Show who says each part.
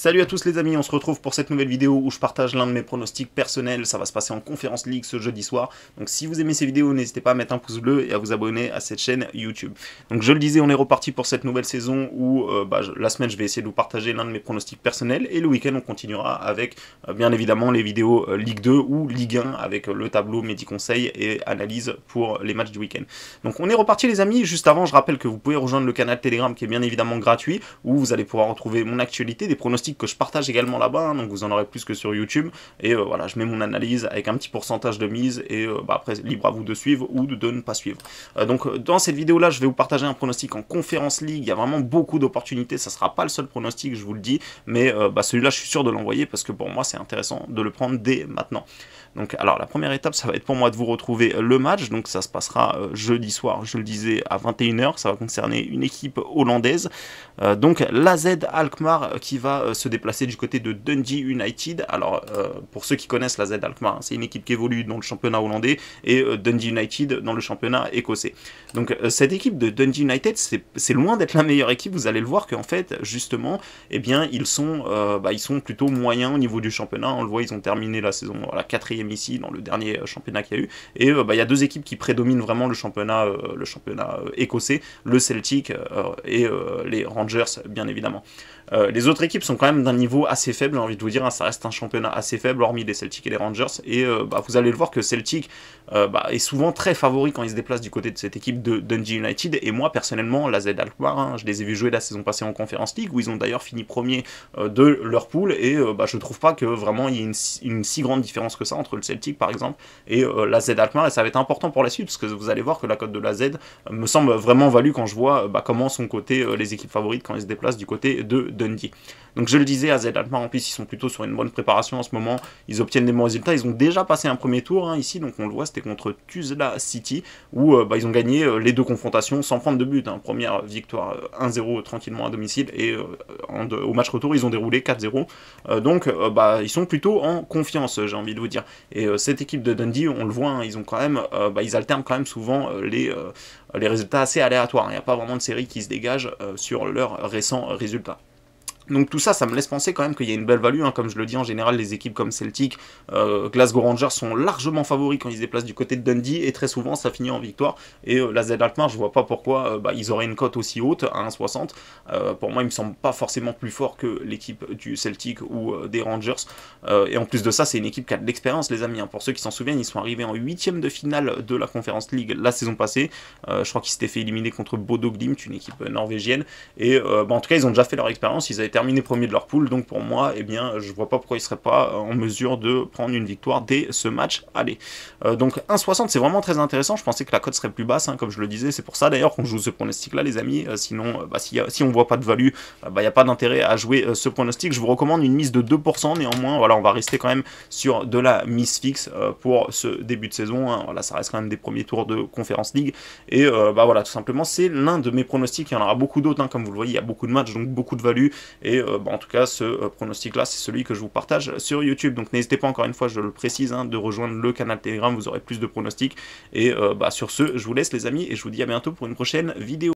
Speaker 1: Salut à tous les amis, on se retrouve pour cette nouvelle vidéo où je partage l'un de mes pronostics personnels. Ça va se passer en Conference League ce jeudi soir. Donc si vous aimez ces vidéos, n'hésitez pas à mettre un pouce bleu et à vous abonner à cette chaîne YouTube. Donc je le disais, on est reparti pour cette nouvelle saison où la semaine je vais essayer de vous partager l'un de mes pronostics personnels. Et le week-end on continuera avec bien évidemment les vidéos Ligue 2 ou Ligue 1 avec le tableau Medi-Conseil et analyse pour les matchs du week-end. Donc on est reparti les amis. Juste avant, je rappelle que vous pouvez rejoindre le canal Telegram qui est bien évidemment gratuit, où vous allez pouvoir retrouver mon actualité, des pronostics que je partage également là-bas, hein, donc vous en aurez plus que sur YouTube, et voilà, je mets mon analyse avec un petit pourcentage de mise, et après, libre à vous de suivre ou de ne pas suivre. Donc dans cette vidéo-là, je vais vous partager un pronostic en Conference League, il y a vraiment beaucoup d'opportunités, ça sera pas le seul pronostic, je vous le dis, mais celui-là, je suis sûr de l'envoyer, parce que pour moi, c'est intéressant de le prendre dès maintenant. Donc, alors, la première étape, ça va être pour moi de vous retrouver le match, donc ça se passera jeudi soir, je le disais, à 21 h, ça va concerner une équipe hollandaise, donc l'AZ Alkmaar qui va se déplacer du côté de Dundee United. Alors, pour ceux qui connaissent l'AZ Alkmaar, c'est une équipe qui évolue dans le championnat hollandais et Dundee United dans le championnat écossais. Donc, cette équipe de Dundee United, c'est loin d'être la meilleure équipe, vous allez le voir qu'en fait, justement, eh bien, ils sont plutôt moyens au niveau du championnat. On le voit, ils ont terminé la saison, voilà, 4e ici dans le dernier championnat qu'il y a eu, et il y a deux équipes qui prédominent vraiment le championnat écossais, le Celtic et les Rangers bien évidemment. Les autres équipes sont quand même d'un niveau assez faible, j'ai envie de vous dire, hein, ça reste un championnat assez faible hormis les Celtic et les Rangers, et vous allez le voir que Celtic est souvent très favori quand il se déplace du côté de cette équipe de Dundee United, et moi personnellement l'AZ Alkmaar, hein, je les ai vus jouer la saison passée en Conference League où ils ont d'ailleurs fini premier de leur poule, et je trouve pas que vraiment il y ait une si grande différence que ça entre le Celtic par exemple et l'AZ Alkmaar, et ça va être important pour la suite parce que vous allez voir que la cote de l'AZ me semble vraiment value quand je vois comment sont cotées les équipes favorites quand ils se déplacent du côté de Dundee. Donc je le disais, AZ Alkmaar en plus ils sont plutôt sur une bonne préparation en ce moment, ils obtiennent des bons résultats, ils ont déjà passé un premier tour hein, ici, donc on le voit, c'était contre Tuzla City où ils ont gagné les deux confrontations sans prendre de but, hein. Première victoire 1-0 tranquillement à domicile, et au match retour ils ont déroulé 4-0, donc ils sont plutôt en confiance, j'ai envie de vous dire. Et cette équipe de Dundee, on le voit, hein, ils ont quand même, ils alternent quand même souvent les résultats assez aléatoires, il n'y a pas vraiment de série qui se dégage sur leurs récents résultats. Donc tout ça, ça me laisse penser quand même qu'il y a une belle value, hein. Comme je le dis, en général, les équipes comme Celtic, Glasgow Rangers sont largement favoris quand ils se déplacent du côté de Dundee, et très souvent, ça finit en victoire. Et la Z Alkmaar, je vois pas pourquoi ils auraient une cote aussi haute, à 1,60. Pour moi, il me semble pas forcément plus fort que l'équipe du Celtic ou des Rangers. Et en plus de ça, c'est une équipe qui a de l'expérience, les amis, hein. Pour ceux qui s'en souviennent, ils sont arrivés en 8e de finale de la Conference League la saison passée. Je crois qu'ils s'étaient fait éliminer contre Bodo Glimt, une équipe norvégienne. Et en tout cas, ils ont déjà fait leur expérience, ils avaient terminé premier de leur poule, donc pour moi, eh bien, je vois pas pourquoi ils seraient pas en mesure de prendre une victoire dès ce match. Allez, donc 1,60 c'est vraiment très intéressant. Je pensais que la cote serait plus basse, hein, comme je le disais, c'est pour ça d'ailleurs qu'on joue ce pronostic là les amis. Sinon si on voit pas de value, il n'y a pas d'intérêt à jouer ce pronostic. Je vous recommande une mise de 2%, néanmoins voilà, on va rester quand même sur de la mise fixe pour ce début de saison, hein. Voilà, ça reste quand même des premiers tours de Conference League, et voilà, tout simplement c'est l'un de mes pronostics. Il y en aura beaucoup d'autres, hein, comme vous le voyez, il y a beaucoup de matchs, donc beaucoup de value, et en tout cas ce pronostic là c'est celui que je vous partage sur YouTube. Donc n'hésitez pas, encore une fois je le précise, hein, de rejoindre le canal Telegram, vous aurez plus de pronostics, et sur ce je vous laisse les amis, et je vous dis à bientôt pour une prochaine vidéo.